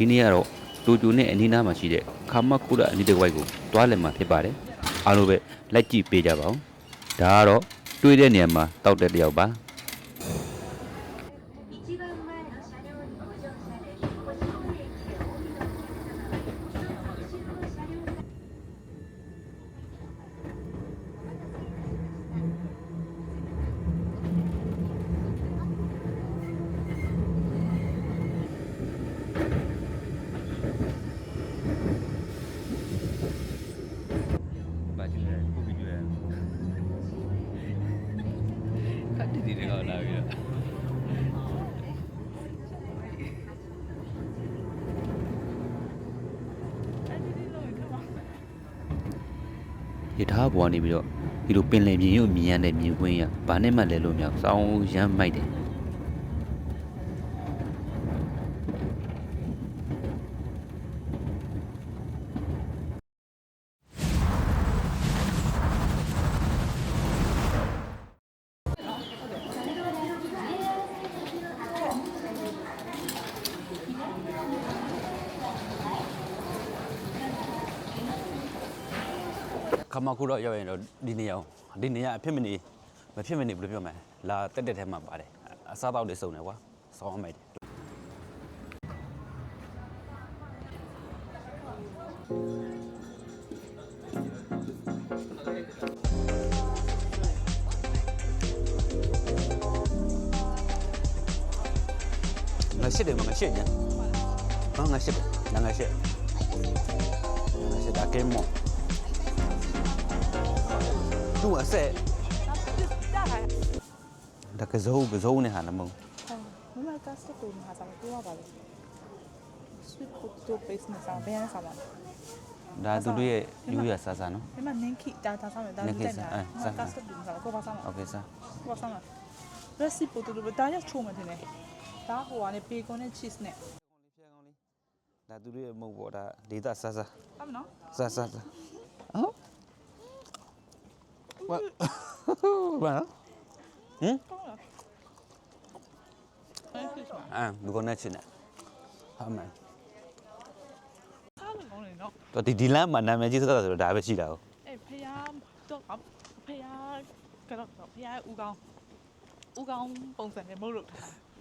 ဒီနေ့ကတော့တိုကျိုနဲ့အနီးနားမှာရှိတဲ့ခါမကူရာအနီးတစ်ဝိုက်ကိုတွားလည်မှာဖြစ်ပါတယ်အားလုံးပဲလိုက်ကြည့်ပေးကြပါဦးဒါကတော့တွေးတဲ့နေရာမှာတောက်တဲ့တယောက်ပါဒီကောလာပြီရထားပေါ်နေပြီးတော့ဒီလိုပင်လယ်မြင်ရုပ်မြင်ရတဲ့မြင်ကွင်းရဘာနဲ့မှလဲလို့မရစောင်းရမ်းမိုက်တယ်ခမကူတော့ရောက်ရင်တော့ဒီနေရာအဖြစ်မနေဘယ်ဖြစ်မနေဘယ်လိုပြောမလဲလာတက်ထဲမှာပါတယ်အစားတောက်တွေစုံတယ်ကွာစောင်းမိုက်တယ်ငါရှစ်တယ်မငါရှစ်ညာငါရှစ်တယ်ငါရှစ်ဒါကဲမောသူ့အဆက်ဒါကဇုံနဲ့ဟာလမုံမမကစတူမှာစားတော့ပါလေ sweet potato paste နဲ့စားဘယ်ရမ်းစားပါဒါသူတို့ရဲ့ယူရဆာနော်ဒီမှာနင်းခိတာစားမယ်ဒါလည်းတက်တာကစတူမှာစားကိုပါစားမှာ Okay စားကိုပါစားမှာ recipe potato ဒါရချိုးမှတင်တယ်ဒါဟိုကနေ bacon နဲ့ cheese နဲ့ဒါသူတို့ရဲ့မုံပေါ်ဒါဒေတာဆာဟုတ်မနော်ဆာဟမ်ဘာလူကနဲ့ချင်းနဲ့ဟာမန်စားလို့ကောင်းတယ်နော်တော့ဒီလမ်းမှာနာမည်ကြီးသက်သက်ဆိုတော့ဒါပဲရှိတာဟုတ်ဖယားတော့ဖယားကတော့ဖယားဦးကောင်းပုံစံနဲ့မဟုတ်လို့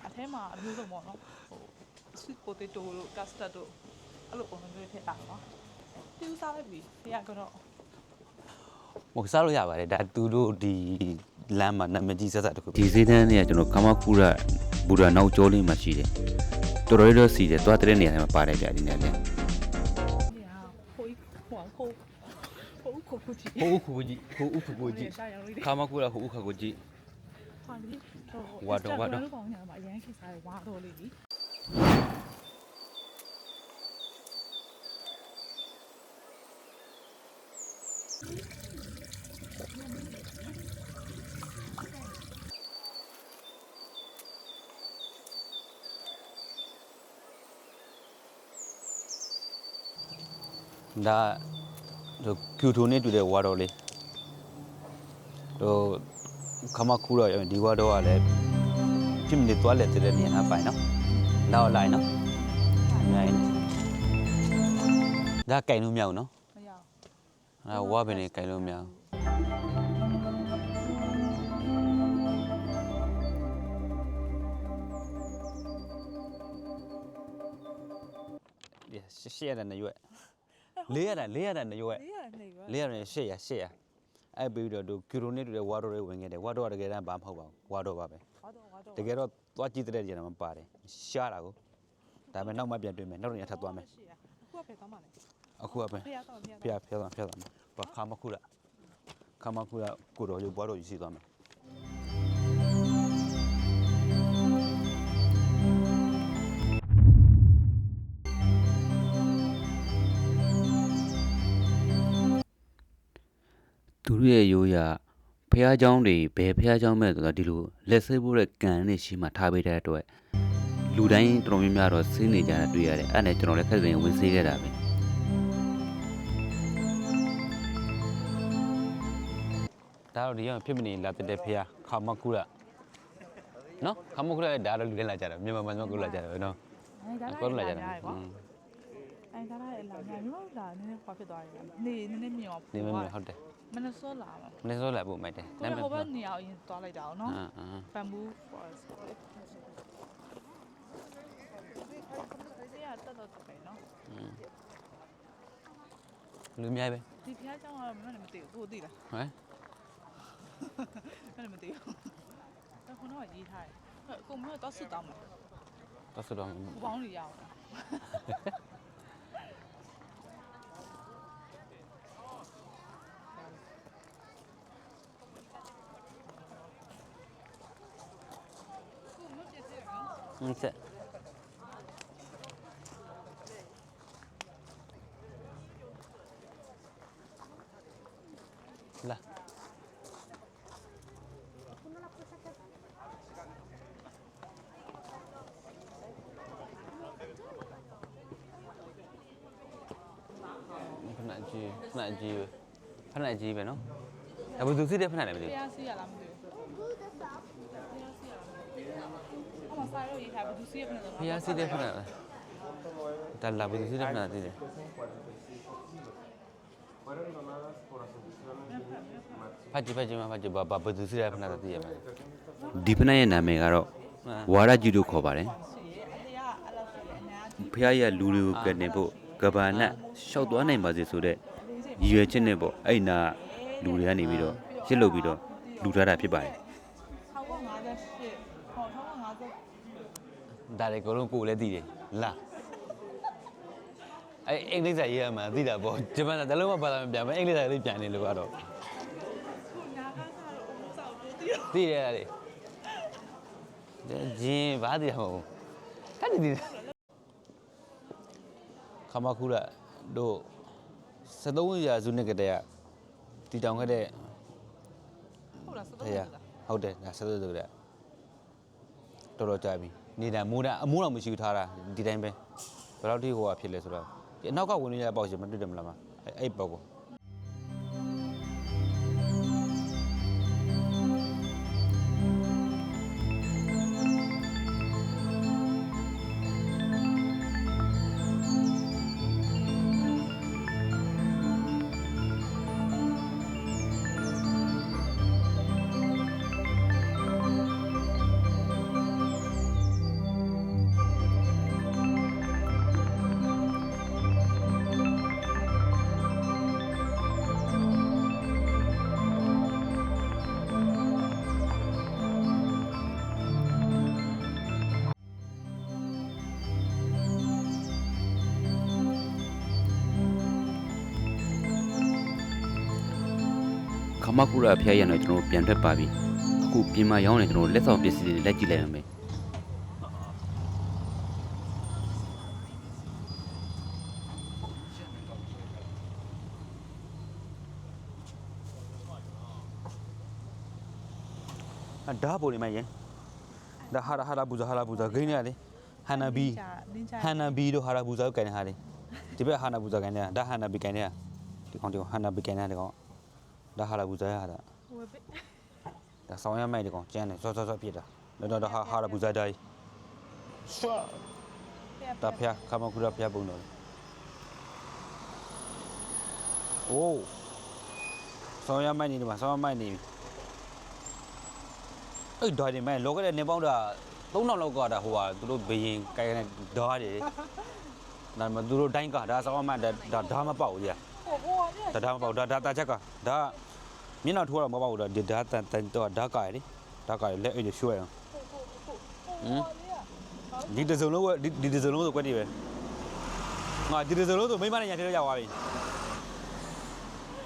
အထဲမှာအမျိုးစုံပေါ့နော်ဟို sweet potato တို့ custard တို့အဲ့လိုပုံစံမျိုးထည့်တာနော်သူစားလိုက်ပြီဖယားကတော့မဟုတ်စားလို့ရပါတယ်ဒါသူတို့ဒီလမ်းမှာနာမည်ကြီးဆက်ဆက်တခုဒီဈေးတန်းเนี่ยကျွန်တော်ခမကူရဘူရာနောက်ကျောလေးမှာရှိတယ်တော်တော်လေးစီတယ်သွားတဲ့နေရာမှာပါတယ်ကြာဒီနေရာပြန်ဟိုခုကြီးခမကူရဟိုခကူကြီးဟာလေဝါတော့ဘာလို့ပေါင်းနေမှာအရန်ခိစားရဝါတော့လေးကြီးဒါကျူထိုနဲ့တူတဲ့ဝါတော်လေးတော့ခမကူတော့ဒီဝါတော်ကလည်းဖြစ်မနေသွားလက်တဲ့နေရာပိုင်နော်လောက်လိုက်နော်နိုင်ဒါကင်လို့မရဘူးနော်မရဘူးဝါပင်နေကင်လို့မရဘူးရှေ့ရတယ်နေရွက်လေးရတယ်နေရွက်800အဲ့ပြီးတော့သူကီရိုနဲ့တူတဲ့ဝါတော်တွေဝင်ခဲ့တယ်ဝါတော်ကတကယ်တမ်းဘာမဟုတ်ပါဘူးဝါတော်ပါပဲတကယ်တော့သွားကြည့်တဲ့နေရာမှာပါတယ်ရှားတာကိုဒါပေမဲ့နောက်မှပြန်တွေ့မယ်နောက်တစ်ညထပ်သွားမယ်အခုကဖယ်သွားမှာလေအခုကပဲဖျက်သွားဘာခါမခုလာကိုတော်ရုပ်ဘွားတော်ယူစီသွားမယ်သူတို့ရဲ့ရိုးရာဖះเจ้าတွေဘယ်ဖះเจ้าမဲ့ဆိုတော့ဒီလိုလက်ဆေးဖို့တဲ့ကန်နဲ့ရှိမှထားပေးတဲ့အတွက် လူတိုင်းတော်တော်များများတော့ဆေးနေကြတာတွေ့ရတယ်အဲ့နဲ့ကျွန်တော်လည်းခက်တဲ့ဝင်ဆေးခဲ့တာပဲဒါတော့ဒီရောက်ဖြစ်မနေလာတဲ့ဖေခါမကူရနော်ခါမကူရဒါတော့လူတိုင်းလာကြတာမြန်မာမှာကူလာကြတယ်နော်ကိုလာကြတယ် အဲဒါလည်းလာမြန်လို့လာနည်းနည်းခွာဖြစ်သွားတယ်နေနည်းနည်းမြင်အောင် နေမဟုတ်တယ် မနစောလာပါ မနေ့စောလာပို့မိုက်တယ် ကိုဟိုဘက်နေအောင်ရင်သွားလိုက်တာနော်ဘမ်ဘူး forest ဒီကတက်တော့ပဲနော် လူမြိုက်ပဲ ဒီဖျားเจ้าကတော့မမသိဘူးကိုသိလား ဟမ် အဲ့မသိဘူးဒါခုနကရေးထားတယ်ကိုမတော့စစ်တောင်းမှာ တော့ဆိုတော့ ဘူပေါင်းတွေရအောင် ဆက် လာဖနာကြီးပဲနော်အဘသူစစ်တဲ့ဖနာလည်းမသိ ဖ ဘူး ျားစီရလားမသိဘူးအမစားလို့ရေးထားဘူးသူစီရပြန်တော့ ဖျားစစ်တဲ့ဖနာဒါလာဘသူစစ်တဲ့ဖနာသိတယ် Fueron donadas por asociaciones de máximo. ဖတ်ကြည့်မှာဖတ်ကြည့်ဘာဘသူစစ်တဲ့ဖနာသိရမှာဒီဖနာရဲ့နာမည်ကတော့ဝါရကြီးလို့ခေါ်ပါတယ် စီရအလျာအဲ့လိုစီရအများကြီး ဖျားရလူတွေကိုကနေဖို့ကဘာနဲ့ရှောက်သွားနိုင်ပါစေဆိုတဲ့ရည်ရွယ်ချက်နဲ့ပေါ့အဲ့နာလူတွေကနေပြီးတော့ရှစ်လုပ်ပြီးတော့လူထားတာဖြစ်ပါတယ် 658ဟော650ဒါလည်းကိုလုံးကိုလည်းသိတယ်လားအဲ့အင်္ဂလိပ်စာရေးရမှာသိတာပေါ့ဂျပန်စာတလုံးမပါတာမပြန်ဘူးအင်္ဂလိပ်စာလေးပြန်နေလို့ကတော့ ခုညာကားစားတော့အမိုးစားကိုတီးတော့ သိတယ်လေဂျင်းဘာသိရမဟုတ်အဲ့ဒီခမခုရတို့73ရာစုနှစ်ကတည်းကတီတောင်ခဲ့တဲ့ ဟုတ်လားစ ဖ တော့ ယားဟုတ်တယ်ဒါ73ဆိုတဲ့တော်တော်ကြာပြီနေတာမိုးတာအမိုးတော်မရှိထားတာဒီတိုင်းပဲဘယ်တော့ထိဟိုဟာဖြစ်လဲဆိုတော့ဒီအနောက်ကဝင်နေရတဲ့ပေါက်ရှင်မတွေ့တယ်မလားမအဲ့ပေါက်ကိုခမကူရဖျားရံတော့ကျွန်တော်ပြန်ထွက်ပါပြီအခုပြင်မာရောင်းနေကျွန်တော်လက်ဆောင်ပစ္စည်းတွေလက်ကြည့်လိုက်ရမယ်ဒါပေါ်နေမရင်ဒါဟာရာဘူဇာဂိမ်းနေရလေဟန်နာဘီ နင်းချာ ဟန်နာဘီတို့ဟာရာဘူဇာကိုကန်နေဟာလေဒီဘက်ဟာနာဘူဇာကန်နေတာဒါဟာနာဘီကန်နေတာဒီကောင်ဟာနာဘီကန်နေတာဒီကောင်ဒါဟာရာဘူဇာရတာ ဝယ်ပေး ဒါဆောင်းရမိုက်ဒီကောင်ကျန်းနေစောပြစ်တာတော့ဟာရာဘူဇာတိုင်းဆွာတာဖျားခမကူရဖျားပုံတော့အိုးဆောင်းရမိုက်နေဒီမှာဆောင်းရမိုက်နေအဲ့ဒါဒီမဲ့လောကတဲ့နေပေါင်းတာ3000လောက်ကတာဟိုဟာသူတို့ဘယင်ကိုင်နေဓာတ်တွေဒါမှသူတို့တိုင်းကဒါဆောင်းရမိုက်ဒါဓာတ်မပေါက်ကြီး ဟိုကเนี่ย ဒါမပေါ့ဒါချက်ကဒါမျက်နှာထိုးတော့မပေါ့ဘူးဒါတန်တော့ဓာတ်ကာရလေဓာတ်ကာရလက်အိတ်ရွှဲအောင်ဒီတစုံလုံးဒီတစုံလုံးဆိုကွက်တည်းပဲငါဒီတစုံလုံးဆိုမိမနဲ့ညံထဲရောက်သွားပြီ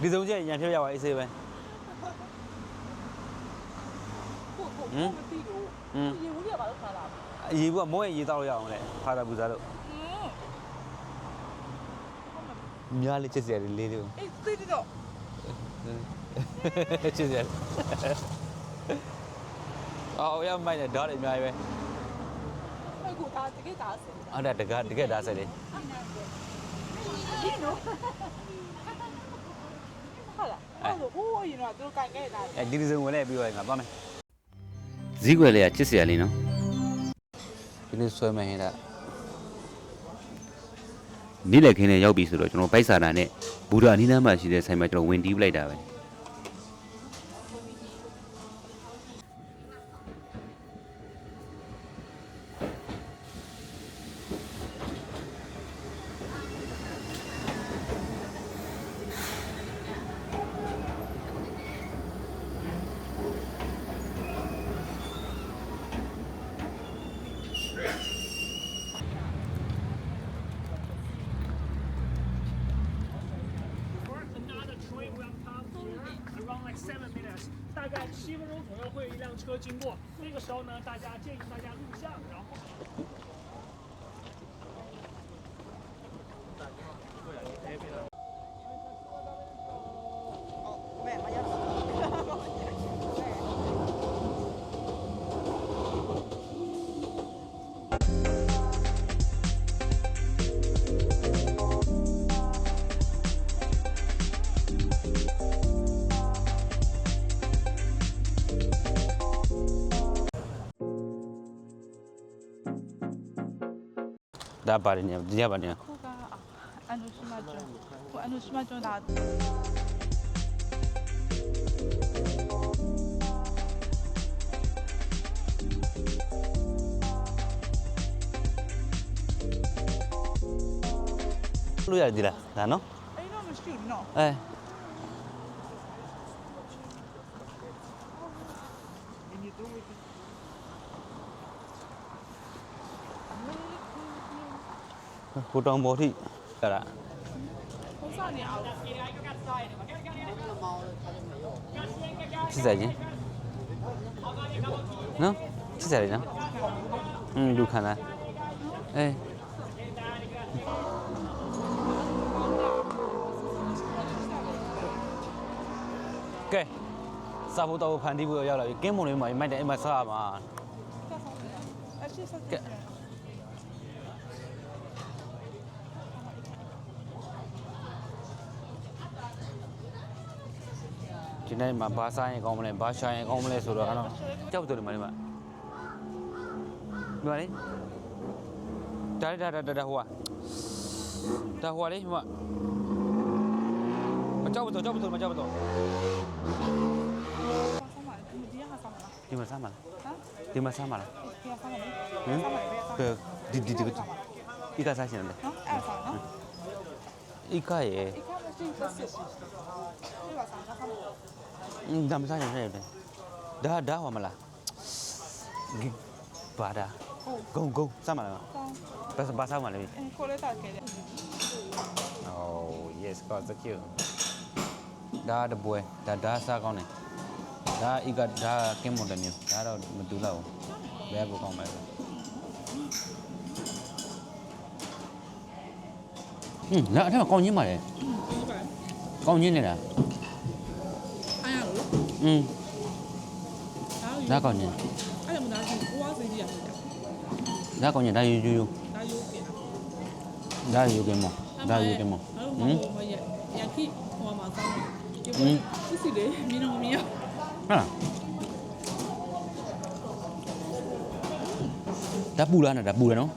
ဒီစုံချက်ညံထဲရောက်သွားအေးဆေးပဲ မသိလို့ရေဦးကြီးကဘာလို့ခါလာ အရေးဘူးကမိုးရဲ့ရေးတော့ရအောင်လေဖာတာပူစားလို့များလေးချက်စရာလေးတွေ အေးသိတယ်တော့ ချက်စရာအော်ရမိုက်တယ်ဓာတ်တွေအများကြီးပဲ အဲ့ကိုဒါ တကယ်ဒါဆက် အဲ့ဒါတကယ်ဒါဆက်လေ ဒီနော်ဟာလားအဲ့လိုဟိုးရင်တော့သူတို့ကြိုင်ခဲ့တာ ဒီစုံဝင်လဲပြီးတော့ငါသွားမယ်ဈေးကွက်လေးကချစ်စရာလေးနော်ဒီနေ့ဆွဲမယ်ဟင်းတာနေ့လက်ခင်းနဲ့ရောက်ပြီဆိုတော့ကျွန်တော်ပိုက်စာတာနဲ့ဘူရာအနီးနားမှာရှိတဲ့ဆိုင်မှာကျွန်တော်ဝင်တီးပလိုက်တာပဲAround like 7 minutes，大概7分钟左右会有一辆车经过，那个时候呢，大家建议大家录像，然后。ဒါပါတယ်ညဒီရပါည ခုကအန်နုရှမကျွန်းဟိုအန်နုရှမကျွန်းဒါ လို့ရတယ်လားဒါနော် အဲ့တော့မရှိဘူးနော် အဲဟိုတောင်ပေါ်ထိအဲ့ဒါ ဟိုစားနေအောင် စစ်ဆိုင်ချင်းနော်စစ်ဆိုင်နော်လူခန္ဓာအေးကဲစာဖို့တော့ဖန်တီးဖို့ရောက်လာပြီကင်းမုံလေးမှာမိုက်တယ်အိမ်မှာစားမှာ အဲ့ရှိစား ကဲဒီနေ့မှာဘာစားရင်ကောင်းမလဲဘာရှာရင်ကောင်းမလဲဆိုတော့အဲ့တော့ကြောက်တယ်မလေးမဒီမလေးဒါဟိုလေးဟိုမကြောက်ဘူးကြောက်ဘူးမကြောက်ဘူး စားမှာဒီကဟာစားမှာလား ဒီမှာစားမလား ဟမ်ဒီကစားမှာလေ ဟမ်ဒီစားရှင်လေ နော်အဲ့စားနော် ဤကရဲ့ ဒီကမရှိသက်စစ်ဒီကစားစားမှာ ဒါမစားရင်ရတယ်ဒါဟောမလားဘာဒါဂုံစားမလားဘာစားမလဲ ကိုလေးတာခဲ့တယ် Oh yes got the cute ဒါတပွဲဒါစားကောင်းတယ်ဒါဤကဒါကင်းမွန်တယ်မျိုးဒါတော့မတူတော့ဘူးဘယ်ကိုကောင်းမှာလဲလာအဲ့ဒါကောင်းချင်းပါလေကောင်းချင်းနေတာ အားရလို့ ဒါကောင်းချင်း အဲ့ဒါမှဒါကိုကိုဝါစင်းကြီးရမှာ ဒါကောင်းချင်းဒါယူဒါယိုကေ ဒါယူကင်းမောဒါယူကင်းမော ဟမ်ဟိုရခိဟိုမှာစားဒီစစ်စစ်လေးမင်းတို့မင်းရ ဟာဒါပူလားဒါပူတယ်နော်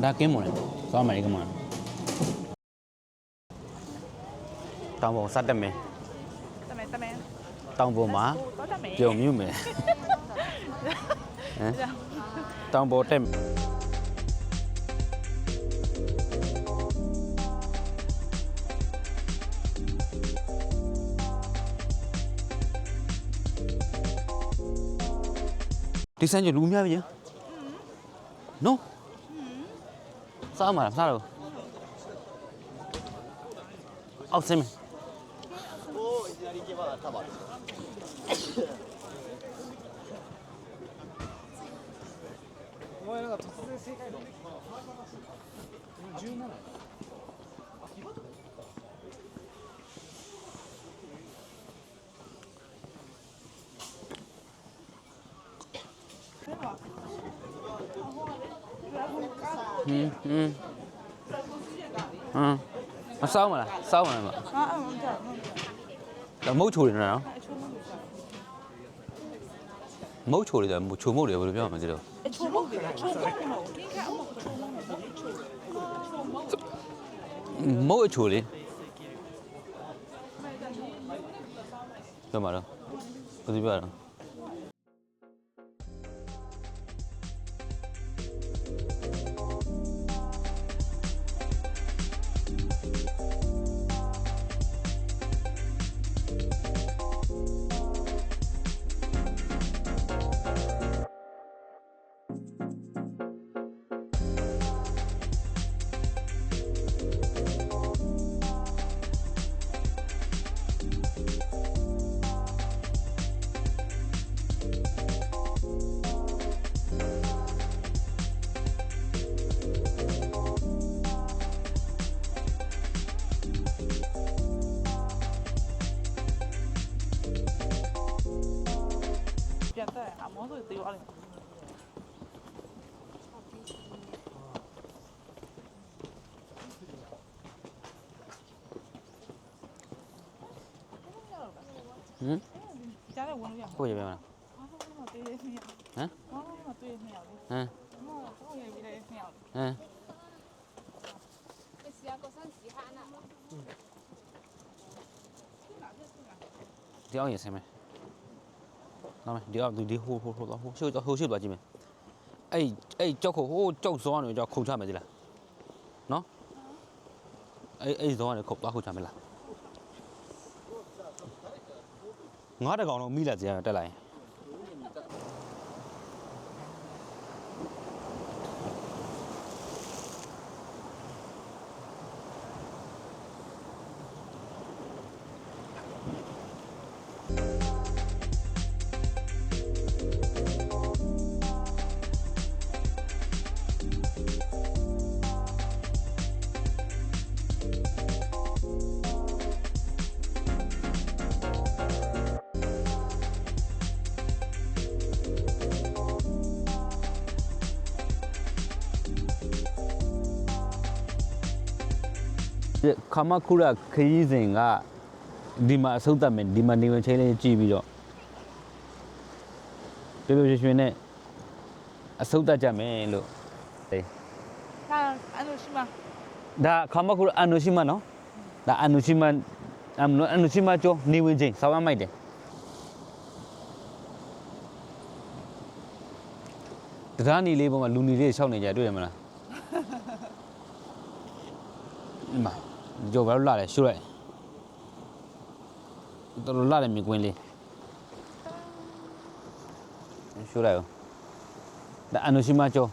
ဒါကင်းမောလေသွားမယ်ကမတောင်ပေါ်စတက်မယ် တမဲ တောင်ပေါ်မှာ တော့တမဲ ပြုံမြူးမယ်ဟမ်တောင်ပေါ်တက်ဒီစမ်းကြလူများပြီနော်စားမှာစားတော့အောက်ဆင်းမယ် မစောင်းမလားစောင်းမလားမ 啊，我们这， ဒါမုတ်ချိုတွေနော်မုတ်ချိုတွေဒါချိုမုတ်တွေဘယ်လိုပြောမှမသိတော့ 臭梦的，臭梦的，你看我臭梦的，臭梦。 မုတ်အချိုလေးပြောမှာတော့ဘယ်လိုပြောရလဲ 变态啊！毛都得了。家里闻了。 ကိုရပြန်မလား 我对没有。 ဟမ် 我对没有。 ဟမ် 我也没没有。 ဟမ် ဒီအောင်ရင်ဆင်းမယ်။လာမယ်ဒီအောင်ဒီဟိုရှိုးသွားကြည့်မယ်။အဲ့ကြောက်ခုတ်ဟိုကြောက်စောကနေကြောက်ခုတ်ချမယ်ဒီလား။နော်။အဲ့စောကနေခုတ်သွားခုတ်ချမယ်လား။ငါးတကောင်တော့မိလာကြရတက်လိုက်ရင် ခမခုရခရီးစဉ်ကဒီမှာအဆုတ်တက်မယ်ဒီမှာနေဝင်ချင်းလေးကြည့်ပြီးတော့ပြေပြေရွှင်နဲ့အဆုတ်တက်ကြမယ်လို့ 看安努西吗？ ဒါခမခုရအန်နိုရှိမနော်ဒါအန်နိုရှိမအန်နိုရှိမကျော်နေဝင်ချင်းဆောင်းမိုက်တယ်တရားနီလေးပေါ်မှာလူနီလေးရှောက်နေကြတွေ့ရမလားဒီမှာကြော်ဘာလို့လာလဲရှိုးလိုက်တော်လာတယ်မြေကွင်းလေးရှိုးလိုက်ဒါအန်နိုရှိမကျော်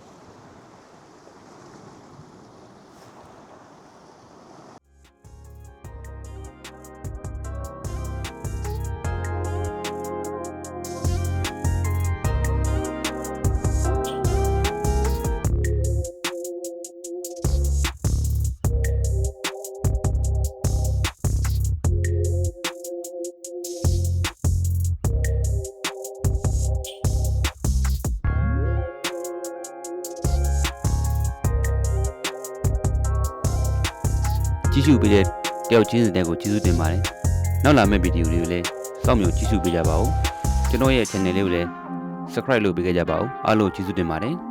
ကြည့်ရှုပေးတဲ့တယောက်ချင်းစီတဲ့ကိုကျေးဇူးတင်ပါတယ်။နောက်လာမယ့်ဗီဒီယိုလေးကိုလည်းစောင့်မျှော်ကြည့်ရှုပေးကြပါဦး။ကျွန်တော်ရဲ့ channel လေးကိုလည်း subscribe လုပ်ပေးကြပါဦး။အားလုံးကျေးဇူးတင်ပါတယ်။